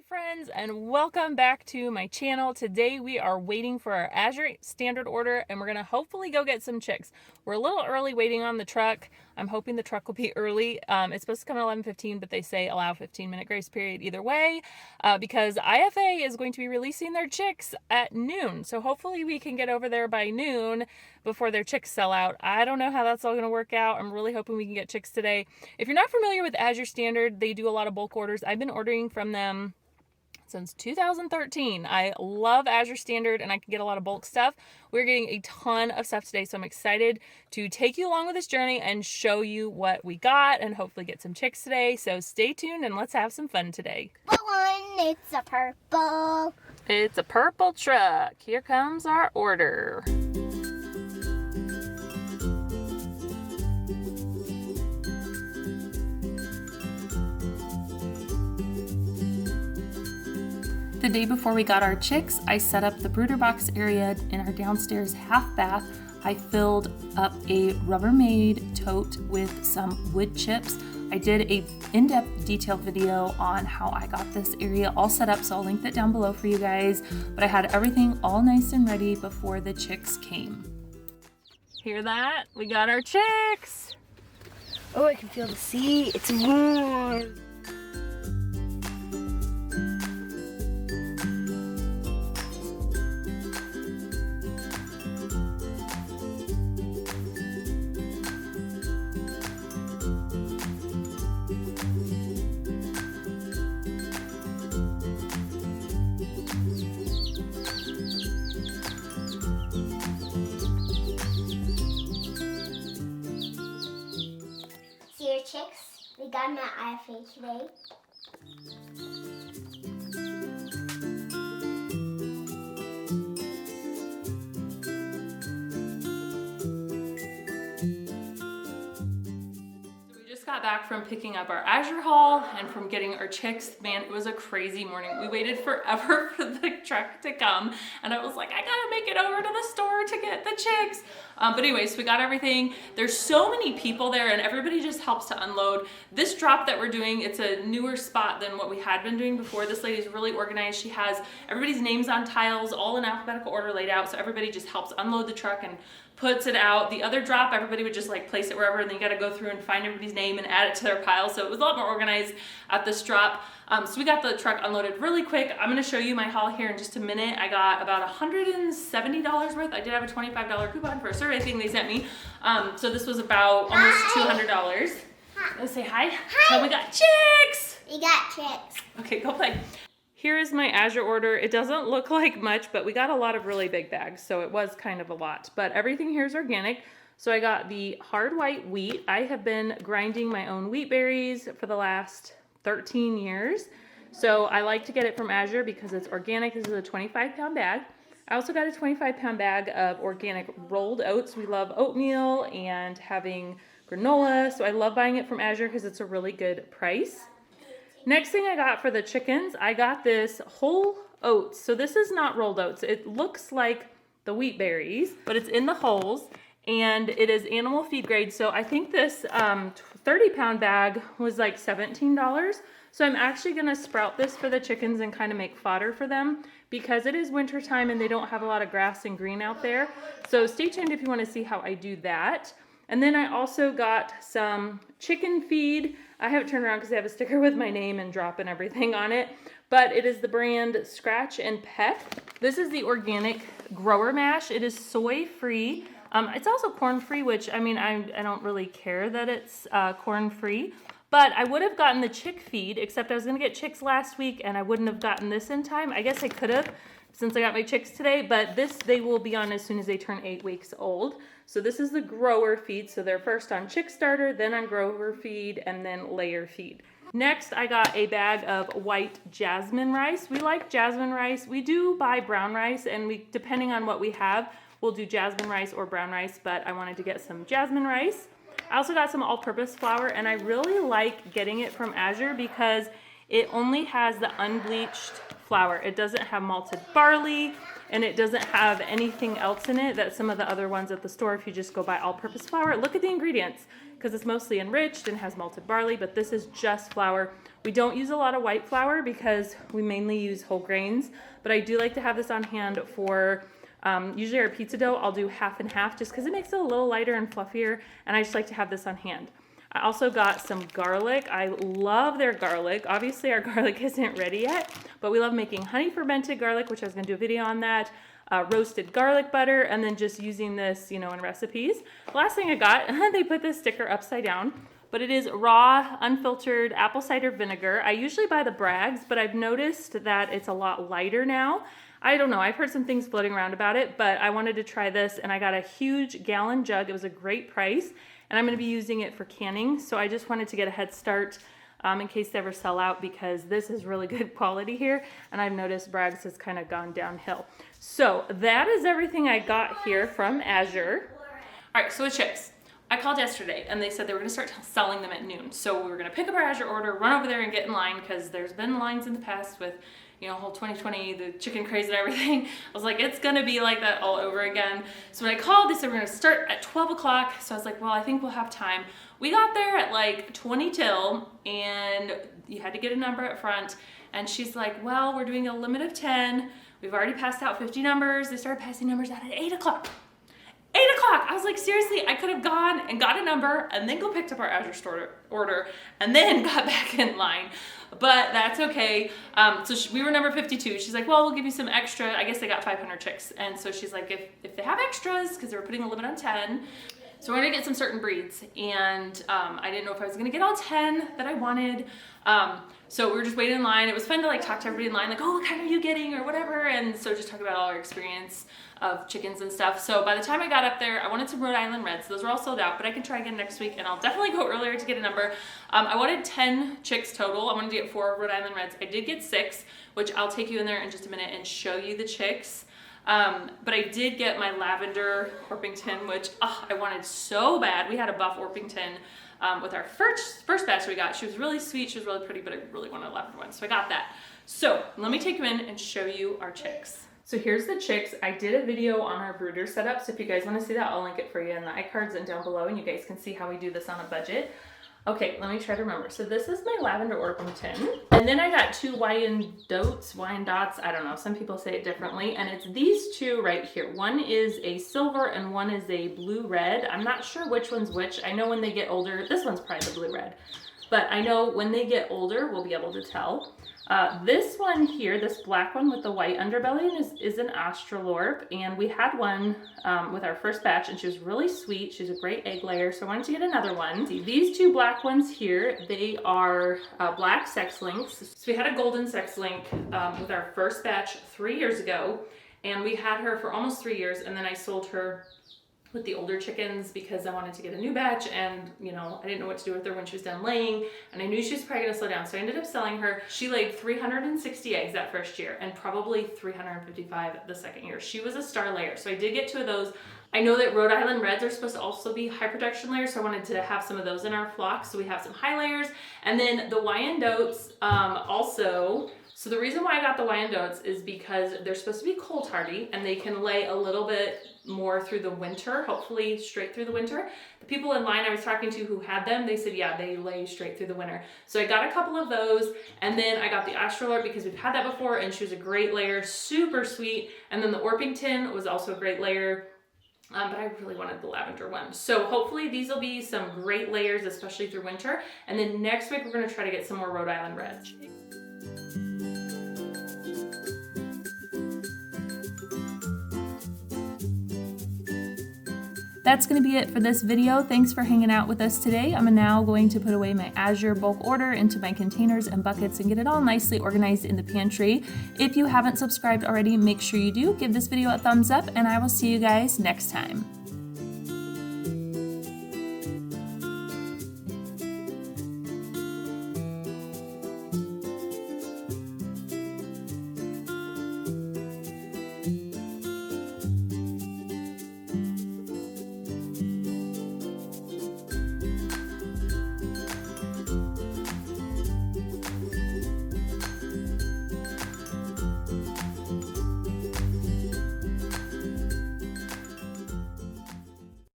friends, and welcome back to my channel. Today we are waiting for our Azure Standard order, and we're going to hopefully go get some chicks. We're a little early waiting on the truck. I'm hoping the truck will be early. It's supposed to come at 11:15, but they say allow 15-minute grace period either way because IFA is going to be releasing their chicks at noon. So hopefully we can get over there by noon before their chicks sell out. I don't know how that's all going to work out. I'm really hoping we can get chicks today. If you're not familiar with Azure Standard, they do a lot of bulk orders. I've been ordering from them since 2013. I love Azure Standard and I can get a lot of bulk stuff. We're getting a ton of stuff today, so I'm excited to take you along with this journey and show you what we got and hopefully get some chicks today. So stay tuned and let's have some fun today. It's a purple. It's a purple truck. Here comes our order. The day before we got our chicks, I set up the brooder box area in our downstairs half bath. I filled up a Rubbermaid tote with some wood chips. I did a in-depth detailed video on how I got this area all set up, so I'll link that down below for you guys. But I had everything all nice and ready before the chicks came. Hear that? We got our chicks! Oh, I can feel the sea. It's warm. Chicks, we got them at IFA today. Got back from picking up our Azure haul and from getting our chicks. Man, it was a crazy morning. We waited forever for the truck to come and I was like, I gotta make it over to the store to get the chicks. But anyways, we got everything. There's so many people there and everybody just helps to unload. This drop that we're doing, it's a newer spot than what we had been doing before. This lady's really organized. She has everybody's names on tiles, all in alphabetical order laid out. So everybody just helps unload the truck and puts it out. The other drop, everybody would just like place it wherever, and then you got to go through and find everybody's name and add it to their pile. So it was a lot more organized at this drop. So we got the truck unloaded really quick. I'm going to show you my haul here in just a minute. I got about $170 worth. I did have a $25 coupon for a survey thing they sent me. So this was about almost $200. Let's say hi. Hi. So we got chicks. We got chicks. Okay, go play. Here is my Azure order. It doesn't look like much, but we got a lot of really big bags, so it was kind of a lot. But everything here is organic. So I got the hard white wheat. I have been grinding my own wheat berries for the last 13 years. So I like to get it from Azure because it's organic. This is a 25-pound bag. I also got a 25-pound bag of organic rolled oats. We love oatmeal and having granola, so I love buying it from Azure because it's a really good price. Next thing I got for the chickens, I got this whole oats. So this is not rolled oats. It looks like the wheat berries, but it's in the hulls and it is animal feed grade. So I think this 30-pound bag was like $17. So I'm actually gonna sprout this for the chickens and kind of make fodder for them because it is winter time and they don't have a lot of grass and green out there. So stay tuned if you wanna see how I do that. And then I also got some chicken feed. I have it turned around because I have a sticker with my name and drop and everything on it. But it is the brand Scratch and Peck. This is the organic grower mash. It is soy free. It's also corn free, which I mean, I don't really care that it's corn free. But I would have gotten the chick feed, except I was gonna get chicks last week and I wouldn't have gotten this in time. I guess I could have since I got my chicks today, but this they will be on as soon as they turn 8 weeks old. So this is the grower feed. So they're first on chick starter, then on grower feed, and then layer feed. Next, I got a bag of white jasmine rice. We like jasmine rice. We do buy brown rice, and we, depending on what we have, we'll do jasmine rice or brown rice, but I wanted to get some jasmine rice. I also got some all-purpose flour, and I really like getting it from Azure because it only has the unbleached flour. It doesn't have malted barley, and it doesn't have anything else in it that some of the other ones at the store, if you just go buy all-purpose flour, look at the ingredients, because it's mostly enriched and has malted barley, but this is just flour. We don't use a lot of white flour because we mainly use whole grains, but I do like to have this on hand for usually our pizza dough. I'll do half and half just because it makes it a little lighter and fluffier, and I just like to have this on hand. I also got some garlic. I love their garlic. Obviously our garlic isn't ready yet, but we love making honey fermented garlic, which I was gonna do a video on that, roasted garlic butter, and then just using this, you know, in recipes. The last thing I got, they put this sticker upside down, but it is raw, unfiltered apple cider vinegar. I usually buy the Bragg's, but I've noticed that it's a lot lighter now. I don't know, I've heard some things floating around about it, but I wanted to try this, and I got a huge gallon jug. It was a great price, and I'm gonna be using it for canning, so I just wanted to get a head start in case they ever sell out, because this is really good quality here, and I've noticed Bragg's has kind of gone downhill. So that is everything I got here from Azure. All right, so the chips. I called yesterday, and they said they were gonna start selling them at noon, so we were gonna pick up our Azure order, run over there and get in line, because there's been lines in the past with, you know, whole 2020, the chicken craze and everything. I was like, it's gonna be like that all over again. So when I called, they said we're gonna start at 12 o'clock. So I was like, well, I think we'll have time. We got there at like 20 till, and you had to get a number up front. And she's like, well, we're doing a limit of 10. We've already passed out 50 numbers. They started passing numbers out at 8 o'clock. 8 o'clock. I was like, seriously, I could have gone and got a number and then go picked up our Azure Store order and then got back in line. But that's okay. We were number 52. She's like, well, we'll give you some extra. I guess they got 500 chicks. And so she's like, if they have extras, because they were putting a limit on 10. So we're gonna get some certain breeds. And I didn't know if I was gonna get all 10 that I wanted. So we were just waiting in line. It was fun to like talk to everybody in line, like, oh, what kind are you getting or whatever. And so just talk about all our experience of chickens and stuff. So by the time I got up there, I wanted some Rhode Island Reds. Those are all sold out, but I can try again next week, and I'll definitely go earlier to get a number. I wanted 10 chicks total. I wanted to get 4 Rhode Island Reds. I did get 6, which I'll take you in there in just a minute and show you the chicks. But I did get my lavender Orpington, which I wanted so bad. We had a buff Orpington with our first batch we got. She was really sweet, she was really pretty, but I really wanted a lavender one, so I got that. So let me take you in and show you our chicks. So here's the chicks. I did a video on our brooder setup, so if you guys want to see that, I'll link it for you in the iCards and down below, and you guys can see how we do this on a budget. Okay, let me try to remember. So this is my lavender Orpington, and then I got 2 Wyandottes, I don't know, some people say it differently, and it's these 2 right here. One is a silver and one is a blue-red. I'm not sure which one's which. I know when they get older, this one's probably the blue-red, but I know when they get older, we'll be able to tell. This one here, this black one with the white underbelly is an Australorp, and we had one with our first batch, and she was really sweet. She's a great egg layer, so I wanted to get another one. See, these 2 black ones here, they are black sex links. So we had a golden sex link with our first batch 3 years ago, and we had her for almost 3 years, and then I sold her with the older chickens because I wanted to get a new batch, and you know, I didn't know what to do with her when she was done laying, and I knew she was probably gonna slow down, so I ended up selling her. She laid 360 eggs that first year and probably 355 the second year. She was a star layer, so I did get 2 of those. I know that Rhode Island Reds are supposed to also be high production layers, so I wanted to have some of those in our flock, so we have some high layers. And then the Wyandottes also. So the reason why I got the Wyandottes is because they're supposed to be cold hardy, and they can lay a little bit more through the winter, hopefully straight through the winter. The people in line I was talking to who had them, they said, yeah, they lay straight through the winter. So I got a couple of those, and then I got the Australorp because we've had that before, and she was a great layer, super sweet. And then the Orpington was also a great layer. But I really wanted the lavender one. So hopefully these will be some great layers, especially through winter. And then next week, we're gonna try to get some more Rhode Island Reds. That's going to be it for this video. Thanks for hanging out with us today. I'm now going to put away my Azure bulk order into my containers and buckets and get it all nicely organized in the pantry. If you haven't subscribed already, make sure you do. Give this video a thumbs up, and I will see you guys next time.